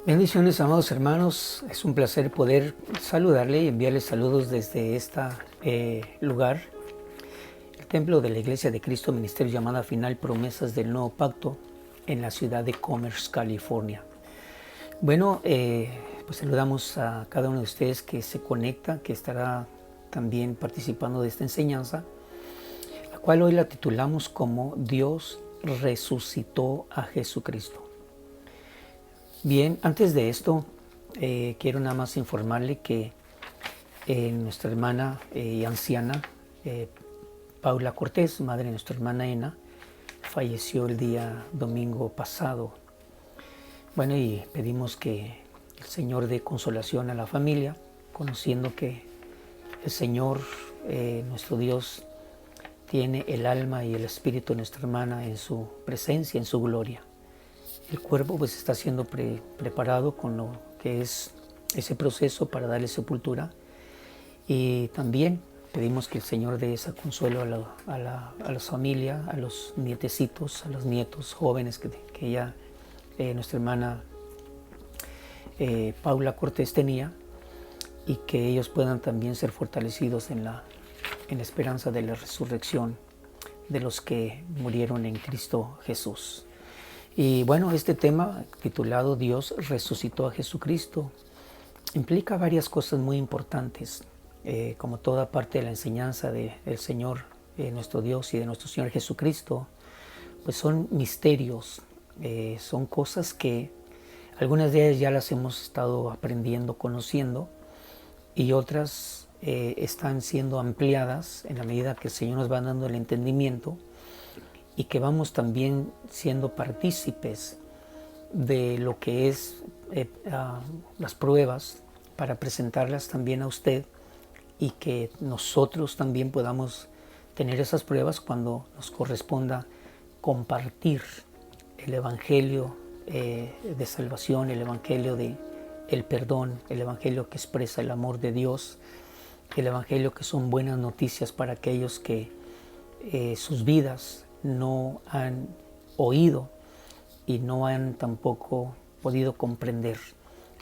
Bendiciones, amados hermanos. Es un placer poder saludarle y enviarle saludos desde este lugar, el templo de la Iglesia de Cristo, Ministerio Llamada Final, Promesas del Nuevo Pacto, en la ciudad de Commerce, California. Bueno, pues saludamos a cada uno de ustedes que se conecta, que estará también participando de esta enseñanza, la cual hoy la titulamos como Dios resucitó a Jesucristo. Bien, antes de esto, quiero nada más informarle que nuestra hermana y anciana, Paula Cortés, madre de nuestra hermana Ena, falleció el día domingo pasado. Bueno, y pedimos que el Señor dé consolación a la familia, conociendo que el Señor, nuestro Dios, tiene el alma y el espíritu de nuestra hermana en su presencia, en su gloria. El cuerpo pues está siendo preparado con lo que es ese proceso para darle sepultura, y también pedimos que el Señor dé ese consuelo a la familia, a los nietecitos, a los nietos jóvenes que ya nuestra hermana Paula Cortés tenía, y que ellos puedan también ser fortalecidos en la esperanza de la resurrección de los que murieron en Cristo Jesús. Y bueno, este tema titulado Dios resucitó a Jesucristo implica varias cosas muy importantes, como toda parte de la enseñanza del Señor, nuestro Dios y de nuestro Señor Jesucristo, pues son misterios, son cosas que algunas de ellas ya las hemos estado aprendiendo, conociendo, y otras están siendo ampliadas en la medida que el Señor nos va dando el entendimiento, y que vamos también siendo partícipes de lo que es las pruebas para presentarlas también a usted, y que nosotros también podamos tener esas pruebas cuando nos corresponda compartir el Evangelio de salvación, el Evangelio de el perdón, el Evangelio que expresa el amor de Dios, el Evangelio que son buenas noticias para aquellos que sus vidas no han oído y no han tampoco podido comprender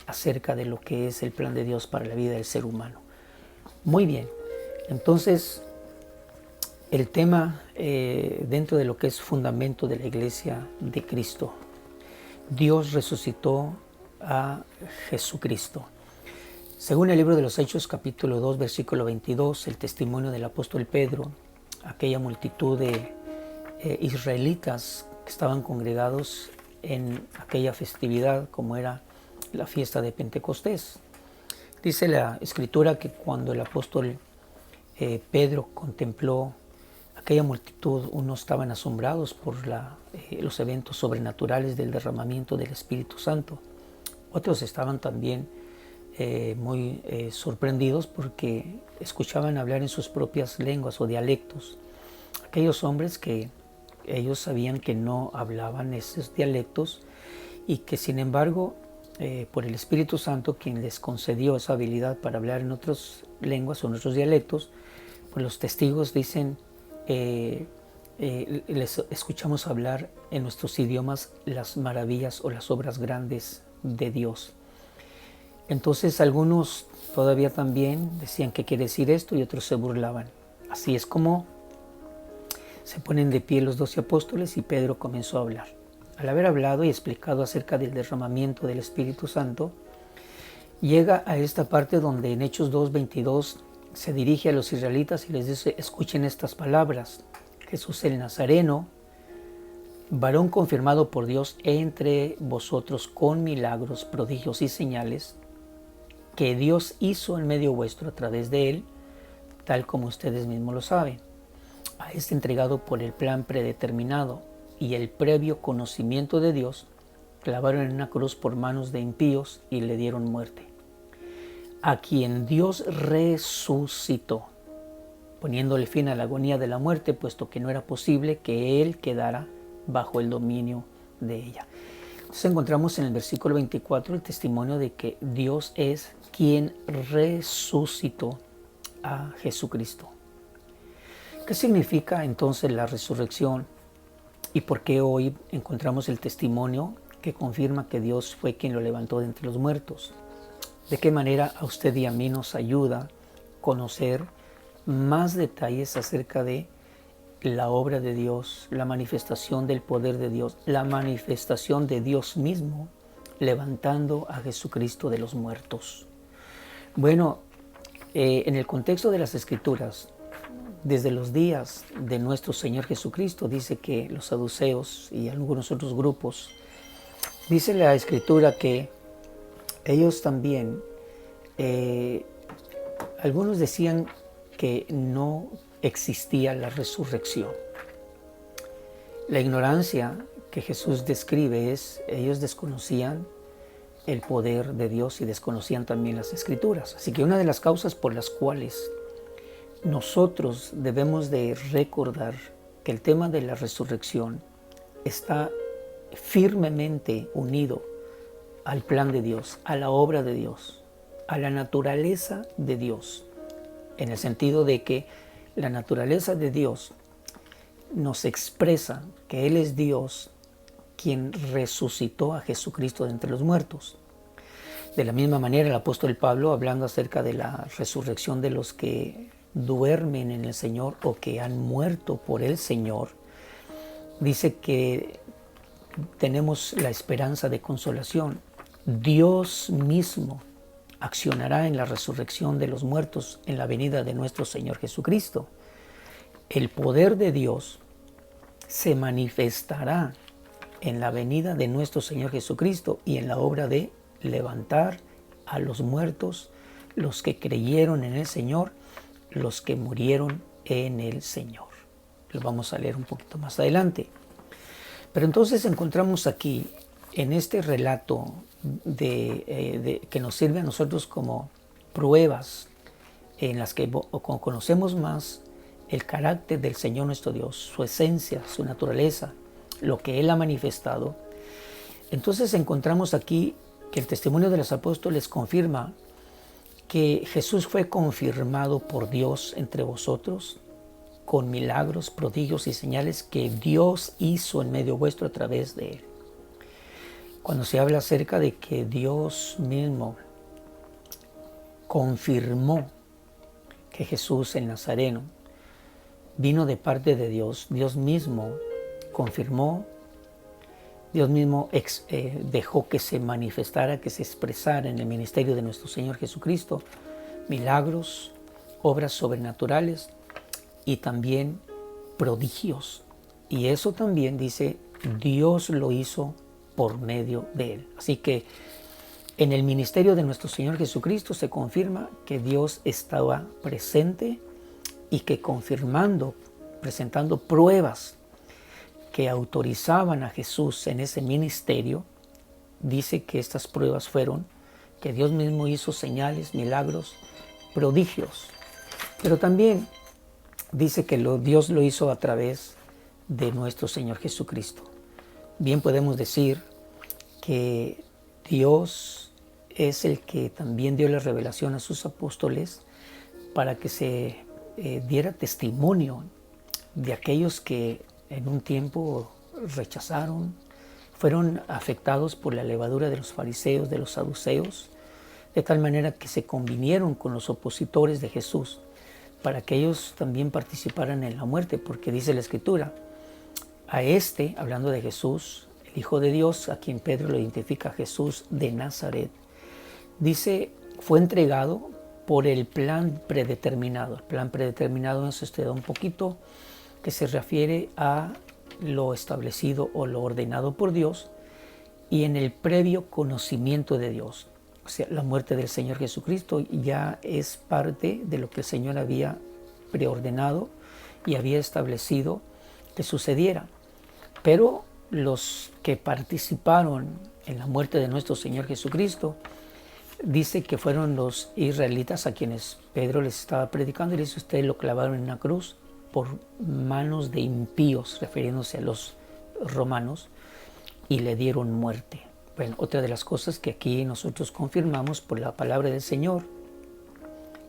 acerca de lo que es el plan de Dios para la vida del ser humano. Muy bien, entonces el tema dentro de lo que es fundamento de la Iglesia de Cristo, Dios resucitó a Jesucristo. Según el libro de los Hechos, capítulo 2, versículo 22, el testimonio del apóstol Pedro, aquella multitud de israelitas que estaban congregados en aquella festividad como era la fiesta de Pentecostés. Dice la Escritura que cuando el apóstol Pedro contempló aquella multitud, unos estaban asombrados por los eventos sobrenaturales del derramamiento del Espíritu Santo. Otros estaban también muy sorprendidos porque escuchaban hablar en sus propias lenguas o dialectos. Aquellos hombres que ellos sabían que no hablaban esos dialectos, y que sin embargo por el Espíritu Santo, quien les concedió esa habilidad para hablar en otras lenguas o en otros dialectos, pues los testigos dicen, les escuchamos hablar en nuestros idiomas las maravillas o las obras grandes de Dios. Entonces algunos todavía también decían qué quiere decir esto, y otros se burlaban. Así es como se ponen de pie los 12 apóstoles y Pedro comenzó a hablar. Al haber hablado y explicado acerca del derramamiento del Espíritu Santo, llega a esta parte donde en Hechos 2:22 se dirige a los israelitas y les dice: escuchen estas palabras. Jesús el Nazareno, varón confirmado por Dios entre vosotros con milagros, prodigios y señales, que Dios hizo en medio vuestro a través de él, tal como ustedes mismos lo saben. A este entregado por el plan predeterminado y el previo conocimiento de Dios, clavaron en una cruz por manos de impíos y le dieron muerte. A quien Dios resucitó, poniéndole fin a la agonía de la muerte, puesto que no era posible que él quedara bajo el dominio de ella. Entonces encontramos en el versículo 24 el testimonio de que Dios es quien resucitó a Jesucristo. ¿Qué significa entonces la resurrección? ¿Y por qué hoy encontramos el testimonio que confirma que Dios fue quien lo levantó de entre los muertos. ¿De qué manera a usted y a mí nos ayuda a conocer más detalles acerca de la obra de Dios, la manifestación del poder de Dios, la manifestación de Dios mismo levantando a Jesucristo de los muertos? Bueno, en el contexto de las Escrituras, desde los días de nuestro Señor Jesucristo, dice que los saduceos y algunos otros grupos, dice la Escritura que ellos también, algunos decían que no existía la resurrección. La ignorancia que Jesús describe es, ellos desconocían el poder de Dios y desconocían también las Escrituras. Así que una de las causas por las cuales nosotros debemos de recordar que el tema de la resurrección está firmemente unido al plan de Dios, a la obra de Dios, a la naturaleza de Dios, en el sentido de que la naturaleza de Dios nos expresa que Él es Dios quien resucitó a Jesucristo de entre los muertos. De la misma manera, el apóstol Pablo, hablando acerca de la resurrección de los que duermen en el Señor o que han muerto por el Señor, dice que tenemos la esperanza de consolación. Dios mismo accionará en la resurrección de los muertos en la venida de nuestro Señor Jesucristo. El poder de Dios se manifestará en la venida de nuestro Señor Jesucristo y en la obra de levantar a los muertos, los que creyeron en el Señor, los que murieron en el Señor. Lo vamos a leer un poquito más adelante. Pero entonces encontramos aquí, en este relato que nos sirve a nosotros como pruebas en las que conocemos más el carácter del Señor nuestro Dios, su esencia, su naturaleza, lo que Él ha manifestado. Entonces encontramos aquí que el testimonio de los apóstoles confirma que Jesús fue confirmado por Dios entre vosotros con milagros, prodigios y señales que Dios hizo en medio vuestro a través de Él. Cuando se habla acerca de que Dios mismo confirmó que Jesús el Nazareno vino de parte de Dios, Dios mismo confirmó, Dios mismo dejó que se manifestara, que se expresara en el ministerio de nuestro Señor Jesucristo milagros, obras sobrenaturales y también prodigios. Y eso también dice, Dios lo hizo por medio de Él. Así que en el ministerio de nuestro Señor Jesucristo se confirma que Dios estaba presente y que confirmando, presentando pruebas que autorizaban a Jesús en ese ministerio, dice que estas pruebas fueron que Dios mismo hizo señales, milagros, prodigios. Pero también dice que Dios lo hizo a través de nuestro Señor Jesucristo. Bien podemos decir que Dios es el que también dio la revelación a sus apóstoles para que se diera testimonio de aquellos que en un tiempo rechazaron, fueron afectados por la levadura de los fariseos, de los saduceos, de tal manera que se convinieron con los opositores de Jesús para que ellos también participaran en la muerte, porque dice la Escritura, a este, hablando de Jesús, el Hijo de Dios, a quien Pedro lo identifica, Jesús de Nazaret, dice, fue entregado por el plan predeterminado. El plan predeterminado nos estudia un poquito, que se refiere a lo establecido o lo ordenado por Dios y en el previo conocimiento de Dios. O sea, la muerte del Señor Jesucristo ya es parte de lo que el Señor había preordenado y había establecido que sucediera. Pero los que participaron en la muerte de nuestro Señor Jesucristo, dice que fueron los israelitas a quienes Pedro les estaba predicando y dice, ustedes lo clavaron en una cruz por manos de impíos, refiriéndose a los romanos, y le dieron muerte. Bueno, otra de las cosas que aquí nosotros confirmamos por la palabra del Señor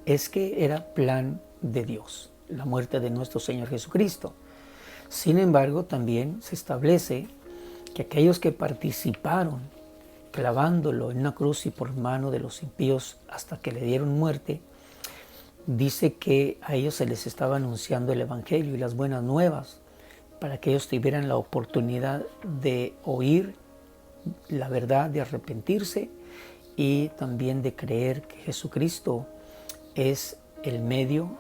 es que era plan de Dios, la muerte de nuestro Señor Jesucristo. Sin embargo, también se establece que aquellos que participaron clavándolo en una cruz y por mano de los impíos hasta que le dieron muerte, dice que a ellos se les estaba anunciando el Evangelio y las buenas nuevas para que ellos tuvieran la oportunidad de oír la verdad, de arrepentirse y también de creer que Jesucristo es el medio,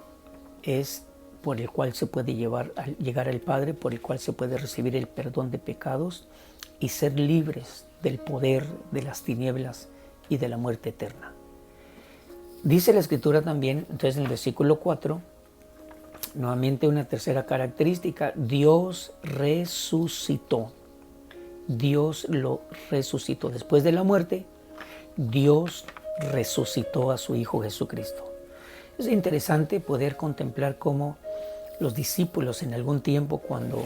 es por el cual se puede llegar al Padre, por el cual se puede recibir el perdón de pecados y ser libres del poder de las tinieblas y de la muerte eterna. Dice la Escritura también, entonces en el versículo 4, nuevamente una tercera característica: Dios resucitó. Dios lo resucitó. Después de la muerte, Dios resucitó a su Hijo Jesucristo. Es interesante poder contemplar cómo los discípulos en algún tiempo, cuando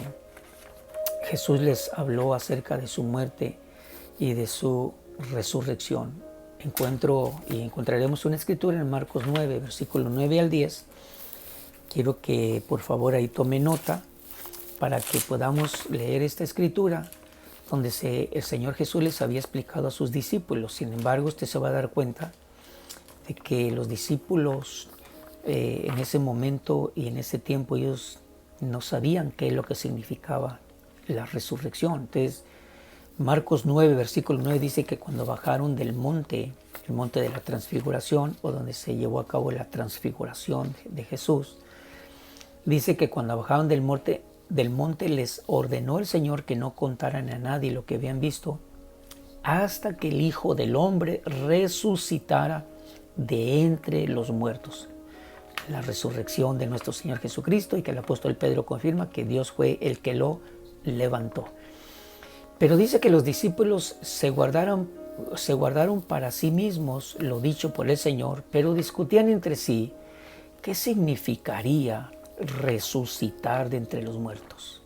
Jesús les habló acerca de su muerte y de su resurrección, encontraremos una escritura en Marcos 9, versículo 9 al 10. Quiero que por favor ahí tome nota para que podamos leer esta escritura donde el Señor Jesús les había explicado a sus discípulos. Sin embargo, usted se va a dar cuenta de que los discípulos en ese momento y en ese tiempo ellos no sabían qué es lo que significaba la resurrección. Entonces, Marcos 9, versículo 9 dice que cuando bajaron del monte, el monte de la transfiguración, o donde se llevó a cabo la transfiguración de Jesús, dice que cuando bajaron del monte les ordenó el Señor que no contaran a nadie lo que habían visto hasta que el Hijo del Hombre resucitara de entre los muertos. La resurrección de nuestro Señor Jesucristo, y que el apóstol Pedro confirma que Dios fue el que lo levantó. Pero dice que los discípulos se guardaron para sí mismos lo dicho por el Señor, pero discutían entre sí qué significaría resucitar de entre los muertos.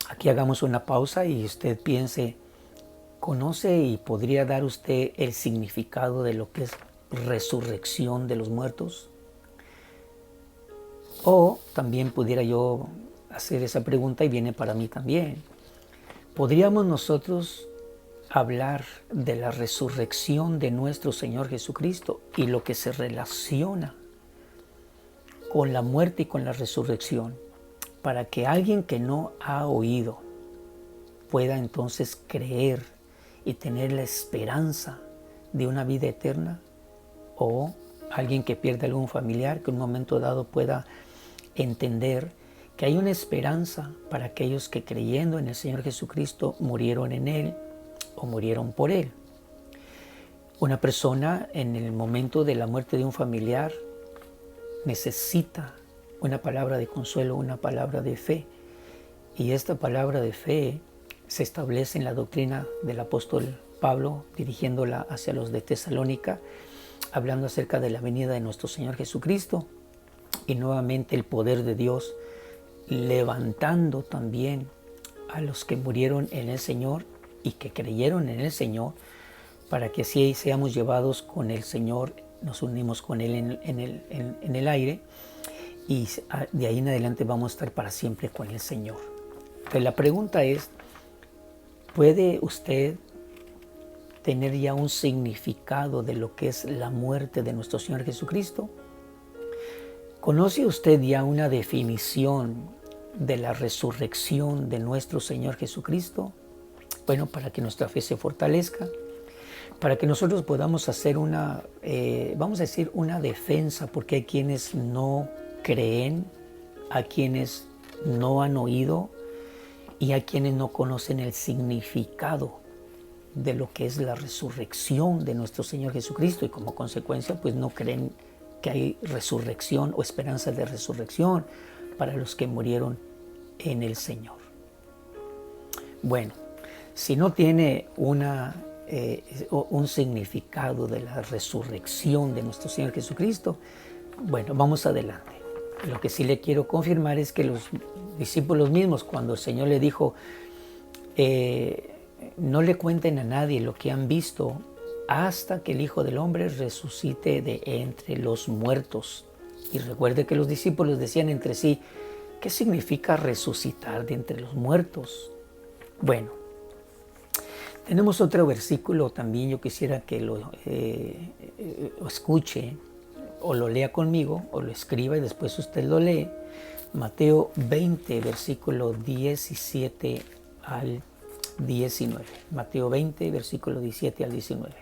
Aquí hagamos una pausa y usted piense, ¿conoce y podría dar usted el significado de lo que es resurrección de los muertos? O también pudiera yo hacer esa pregunta, y viene para mí también. ¿Podríamos nosotros hablar de la resurrección de nuestro Señor Jesucristo y lo que se relaciona con la muerte y con la resurrección, para que alguien que no ha oído pueda entonces creer y tener la esperanza de una vida eterna? O alguien que pierde algún familiar, que en un momento dado pueda entender que hay una esperanza para aquellos que, creyendo en el Señor Jesucristo, murieron en Él o murieron por Él. Una persona en el momento de la muerte de un familiar necesita una palabra de consuelo, una palabra de fe. Y esta palabra de fe se establece en la doctrina del apóstol Pablo, dirigiéndola hacia los de Tesalónica, hablando acerca de la venida de nuestro Señor Jesucristo y nuevamente el poder de Dios levantando también a los que murieron en el Señor y que creyeron en el Señor, para que así seamos llevados con el Señor, nos unimos con Él en el aire, y de ahí en adelante vamos a estar para siempre con el Señor. Entonces la pregunta es, ¿puede usted tener ya un significado de lo que es la muerte de nuestro Señor Jesucristo? ¿Conoce usted ya una definición de la resurrección de nuestro Señor Jesucristo? Bueno, para que nuestra fe se fortalezca, para que nosotros podamos hacer una defensa, porque hay quienes no creen, a quienes no han oído y a quienes no conocen el significado de lo que es la resurrección de nuestro Señor Jesucristo, y como consecuencia pues no creen que hay resurrección o esperanza de resurrección para los que murieron en el Señor. Bueno, si no tiene un significado de la resurrección de nuestro Señor Jesucristo, bueno, vamos adelante. Lo que sí le quiero confirmar es que los discípulos mismos, cuando el Señor le dijo, no le cuenten a nadie lo que han visto hasta que el Hijo del Hombre resucite de entre los muertos. Y recuerde que los discípulos decían entre sí, ¿qué significa resucitar de entre los muertos? Bueno, tenemos otro versículo también, yo quisiera que lo escuche o lo lea conmigo o lo escriba y después usted lo lee. Mateo 20, versículo 17 al 19. Mateo 20, versículo 17 al 19.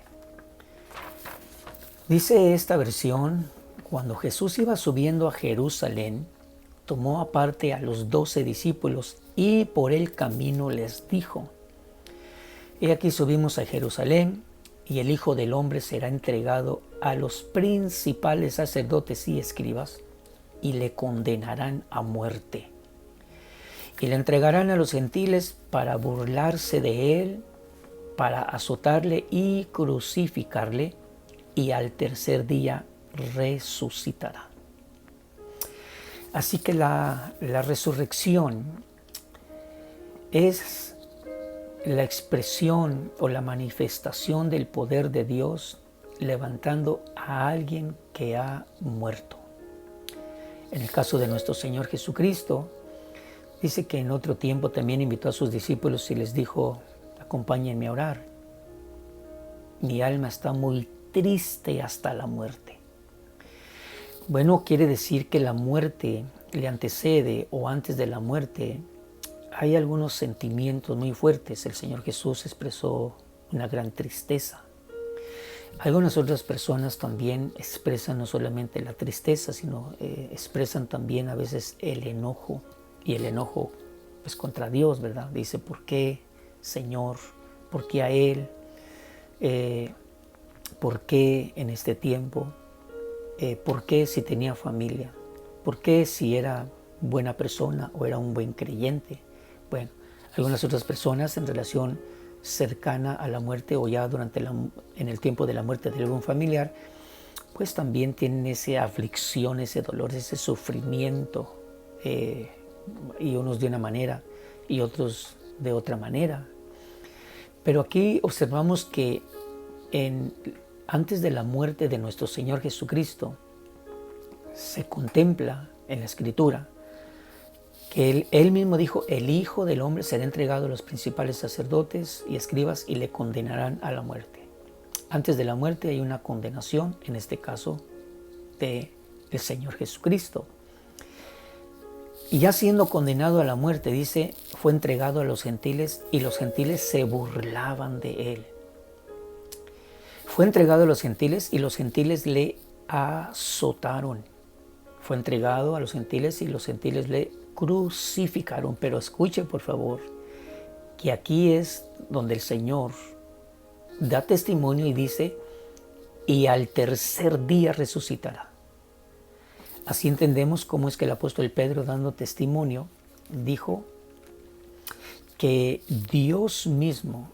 Dice esta versión: cuando Jesús iba subiendo a Jerusalén, tomó aparte a los 12 discípulos y por el camino les dijo: He aquí subimos a Jerusalén, y el Hijo del Hombre será entregado a los principales sacerdotes y escribas, y le condenarán a muerte. Y le entregarán a los gentiles para burlarse de él, para azotarle y crucificarle, y al tercer día resucitará. Así que la resurrección es la expresión o la manifestación del poder de Dios levantando a alguien que ha muerto. En el caso de nuestro Señor Jesucristo, dice que en otro tiempo también invitó a sus discípulos y les dijo: acompáñenme a orar. Mi alma está muy triste hasta la muerte. Bueno, quiere decir que la muerte le antecede, o antes de la muerte hay algunos sentimientos muy fuertes. El Señor Jesús expresó una gran tristeza. Algunas otras personas también expresan no solamente la tristeza, sino expresan también a veces el enojo. Y el enojo es contra Dios, ¿verdad? Dice: ¿por qué, Señor? ¿Por qué a Él? ¿Por qué en este tiempo? ¿Por qué si tenía familia? ¿Por qué si era buena persona o era un buen creyente? Bueno, algunas otras personas en relación cercana a la muerte o ya en el tiempo de la muerte de algún familiar, pues también tienen esa aflicción, ese dolor, ese sufrimiento, y unos de una manera y otros de otra manera. Pero aquí observamos que antes de la muerte de nuestro Señor Jesucristo, se contempla en la Escritura que Él mismo dijo: el Hijo del Hombre será entregado a los principales sacerdotes y escribas y le condenarán a la muerte. Antes de la muerte hay una condenación, en este caso del Señor Jesucristo. Y ya siendo condenado a la muerte, dice, fue entregado a los gentiles y los gentiles se burlaban de Él. Fue entregado a los gentiles y los gentiles le azotaron. Fue entregado a los gentiles y los gentiles le crucificaron. Pero escuche, por favor, que aquí es donde el Señor da testimonio y dice: y al tercer día resucitará. Así entendemos cómo es que el apóstol Pedro, dando testimonio, dijo que Dios mismo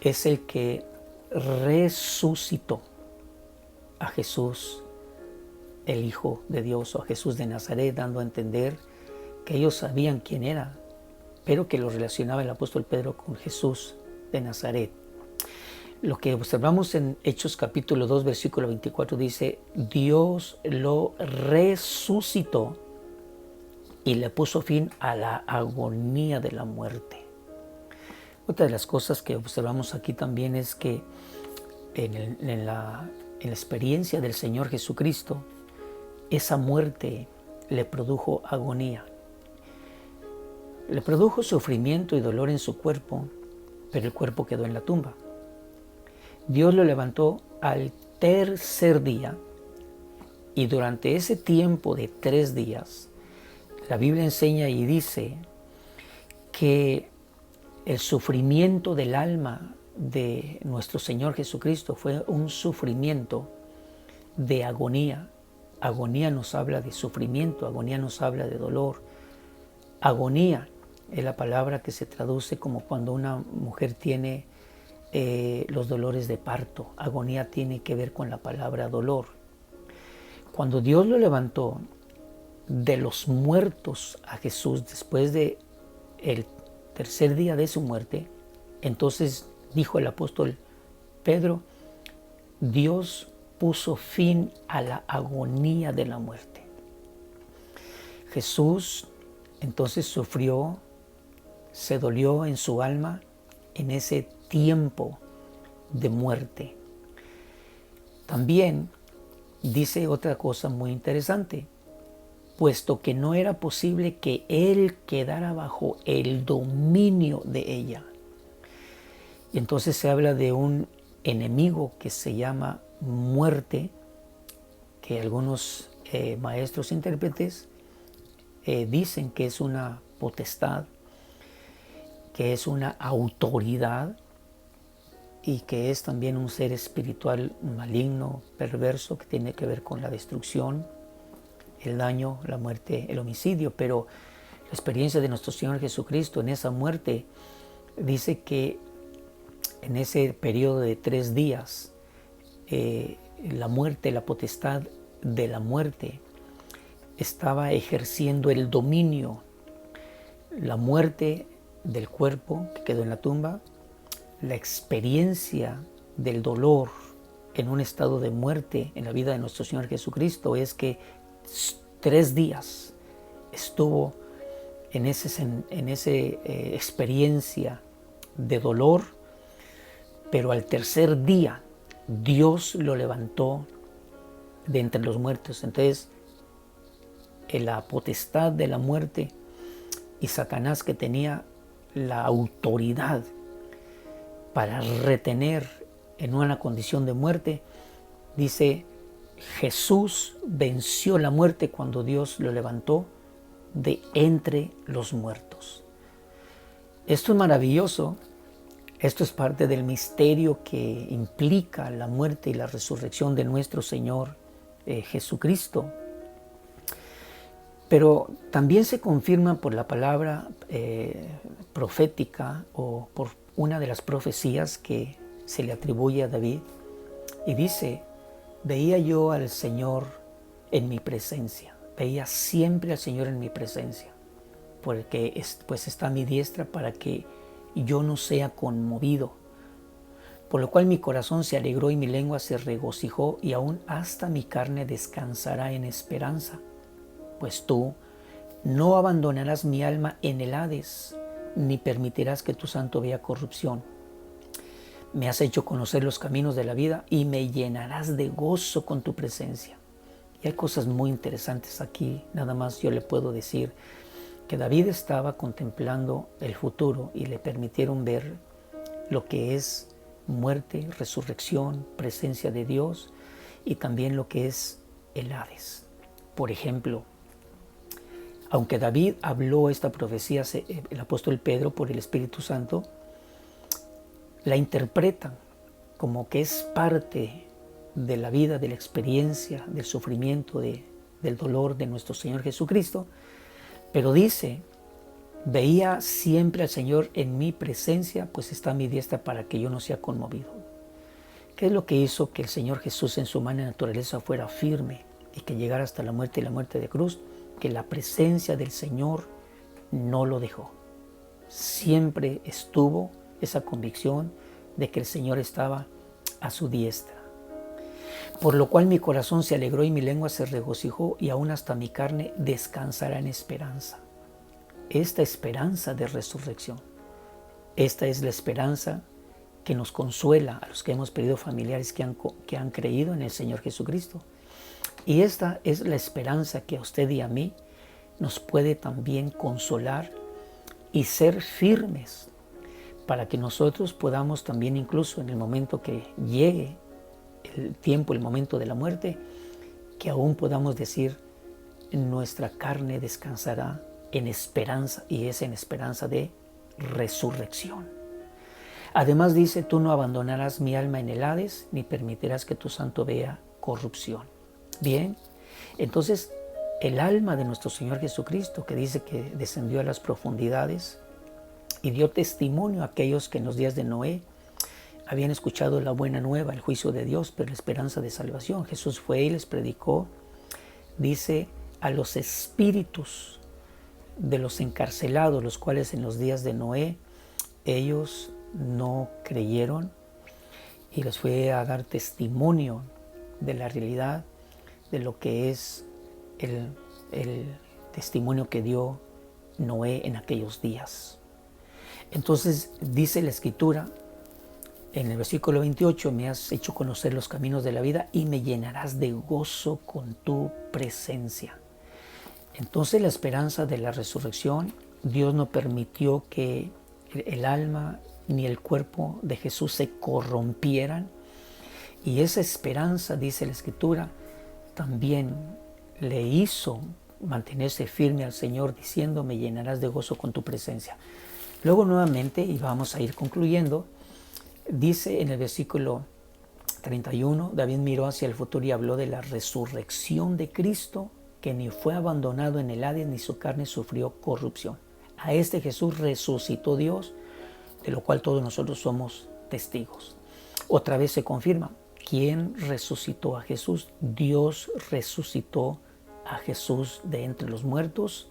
es el que resucitó a Jesús, el Hijo de Dios, o a Jesús de Nazaret, dando a entender que ellos sabían quién era, pero que lo relacionaba el apóstol Pedro con Jesús de Nazaret. Lo que observamos en Hechos capítulo 2, versículo 24 dice: Dios lo resucitó y le puso fin a la agonía de la muerte. Otra de las cosas que observamos aquí también es que en la experiencia del Señor Jesucristo, esa muerte le produjo agonía. Le produjo sufrimiento y dolor en su cuerpo, pero el cuerpo quedó en la tumba. Dios lo levantó al tercer día, y durante ese tiempo de 3 días, la Biblia enseña y dice que el sufrimiento del alma de nuestro Señor Jesucristo fue un sufrimiento de agonía. Agonía nos habla de sufrimiento, agonía nos habla de dolor. Agonía es la palabra que se traduce como cuando una mujer tiene los dolores de parto. Agonía tiene que ver con la palabra dolor. Cuando Dios lo levantó de los muertos a Jesús después de el tercer día de su muerte, entonces dijo el apóstol Pedro: Dios puso fin a la agonía de la muerte. Jesús entonces sufrió se dolió en su alma en ese tiempo de muerte. También dice otra cosa muy interesante, puesto que no era posible que él quedara bajo el dominio de ella. Y entonces se habla de un enemigo que se llama muerte, que algunos maestros intérpretes dicen que es una potestad, que es una autoridad y que es también un ser espiritual maligno, perverso, que tiene que ver con la destrucción, el daño, la muerte, el homicidio. Pero la experiencia de nuestro Señor Jesucristo en esa muerte dice que en ese periodo de 3 días, la muerte, la potestad de la muerte, estaba ejerciendo el dominio. La muerte del cuerpo que quedó en la tumba, la experiencia del dolor en un estado de muerte en la vida de nuestro Señor Jesucristo es que 3 días estuvo en esa experiencia de dolor, pero al tercer día Dios lo levantó de entre los muertos. Entonces, la potestad de la muerte y Satanás, que tenía la autoridad para retener en una condición de muerte, dice, Jesús venció la muerte cuando Dios lo levantó de entre los muertos. Esto es maravilloso. Esto es parte del misterio que implica la muerte y la resurrección de nuestro Señor Jesucristo. Pero también se confirma por la palabra profética o por una de las profecías que se le atribuye a David. Y dice, veía yo al Señor en mi presencia. Veía siempre al Señor en mi presencia. Porque pues está a mi diestra para que yo no sea conmovido. Por lo cual mi corazón se alegró y mi lengua se regocijó, y aún hasta mi carne descansará en esperanza. Pues tú no abandonarás mi alma en el Hades, ni permitirás que tu santo vea corrupción. Me has hecho conocer los caminos de la vida y me llenarás de gozo con tu presencia. Y hay cosas muy interesantes aquí. Nada más yo le puedo decir que David estaba contemplando el futuro y le permitieron ver lo que es muerte, resurrección, presencia de Dios, y también lo que es el Hades. Por ejemplo, aunque David habló esta profecía, el apóstol Pedro, por el Espíritu Santo, la interpreta como que es parte de la vida, de la experiencia, del sufrimiento, del dolor de nuestro Señor Jesucristo. Pero dice, veía siempre al Señor en mi presencia, pues está a mi diestra para que yo no sea conmovido. ¿Qué es lo que hizo que el Señor Jesús en su humana naturaleza fuera firme y que llegara hasta la muerte y la muerte de cruz? Que la presencia del Señor no lo dejó. Siempre estuvo esa convicción de que el Señor estaba a su diestra. Por lo cual mi corazón se alegró y mi lengua se regocijó, y aún hasta mi carne descansará en esperanza. Esta esperanza de resurrección, esta es la esperanza que nos consuela a los que hemos perdido familiares que han creído en el Señor Jesucristo. Y esta es la esperanza que a usted y a mí nos puede también consolar y ser firmes para que nosotros podamos también, incluso en el momento que llegue el tiempo, el momento de la muerte, que aún podamos decir, nuestra carne descansará en esperanza, y es en esperanza de resurrección. Además dice, tú no abandonarás mi alma en el Hades, ni permitirás que tu santo vea corrupción. Bien, entonces el alma de nuestro Señor Jesucristo, que dice que descendió a las profundidades y dio testimonio a aquellos que en los días de Noé habían escuchado la buena nueva, el juicio de Dios, pero la esperanza de salvación. Jesús fue y les predicó, dice, a los espíritus de los encarcelados, los cuales en los días de Noé ellos no creyeron, y les fue a dar testimonio de la realidad, de lo que es el testimonio que dio Noé en aquellos días. Entonces dice la Escritura en el versículo 28, me has hecho conocer los caminos de la vida y me llenarás de gozo con tu presencia. Entonces la esperanza de la resurrección, Dios no permitió que el alma ni el cuerpo de Jesús se corrompieran. Y esa esperanza, dice la Escritura, también le hizo mantenerse firme al Señor diciendo, me llenarás de gozo con tu presencia. Luego nuevamente, y vamos a ir concluyendo, dice en el versículo 31, David miró hacia el futuro y habló de la resurrección de Cristo, que ni fue abandonado en el Hades ni su carne sufrió corrupción. A este Jesús resucitó Dios, de lo cual todos nosotros somos testigos. Otra vez se confirma, ¿quién resucitó a Jesús? Dios resucitó a Jesús de entre los muertos,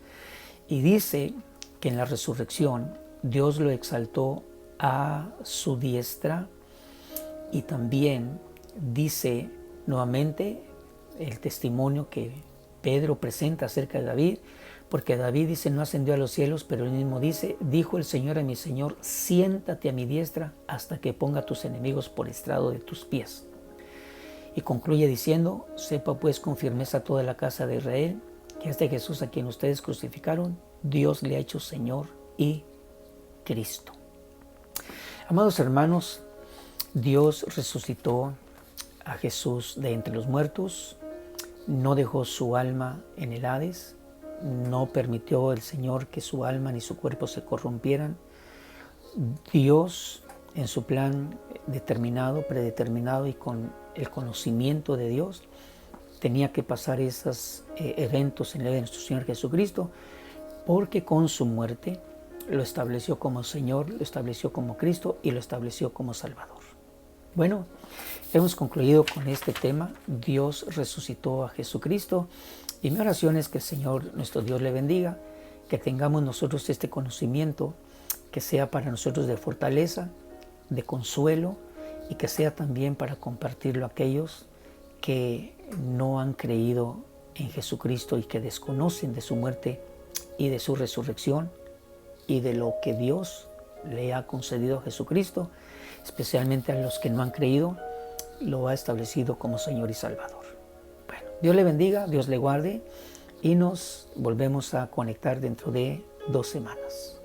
y dice que en la resurrección Dios lo exaltó a su diestra, y también dice nuevamente el testimonio que Pedro presenta acerca de David, porque David dice, no ascendió a los cielos, pero él mismo dice, dijo el Señor a mi Señor, siéntate a mi diestra hasta que ponga a tus enemigos por estrado de tus pies. Y concluye diciendo, sepa pues con firmeza toda la casa de Israel, que este Jesús a quien ustedes crucificaron, Dios le ha hecho Señor y Cristo. Amados hermanos, Dios resucitó a Jesús de entre los muertos, no dejó su alma en el Hades, no permitió el Señor que su alma ni su cuerpo se corrompieran. Dios, en su plan determinado, predeterminado y con el conocimiento de Dios, tenía que pasar esos eventos en la vida de nuestro Señor Jesucristo, porque con su muerte lo estableció como Señor, lo estableció como Cristo y lo estableció como Salvador. Bueno, hemos concluido con este tema. Dios resucitó a Jesucristo, y mi oración es que el Señor, nuestro Dios, le bendiga, que tengamos nosotros este conocimiento, que sea para nosotros de fortaleza, de consuelo, y que sea también para compartirlo a aquellos que no han creído en Jesucristo y que desconocen de su muerte y de su resurrección y de lo que Dios le ha concedido a Jesucristo, especialmente a los que no han creído, lo ha establecido como Señor y Salvador. Bueno, Dios le bendiga, Dios le guarde, y nos volvemos a conectar dentro de 2 semanas.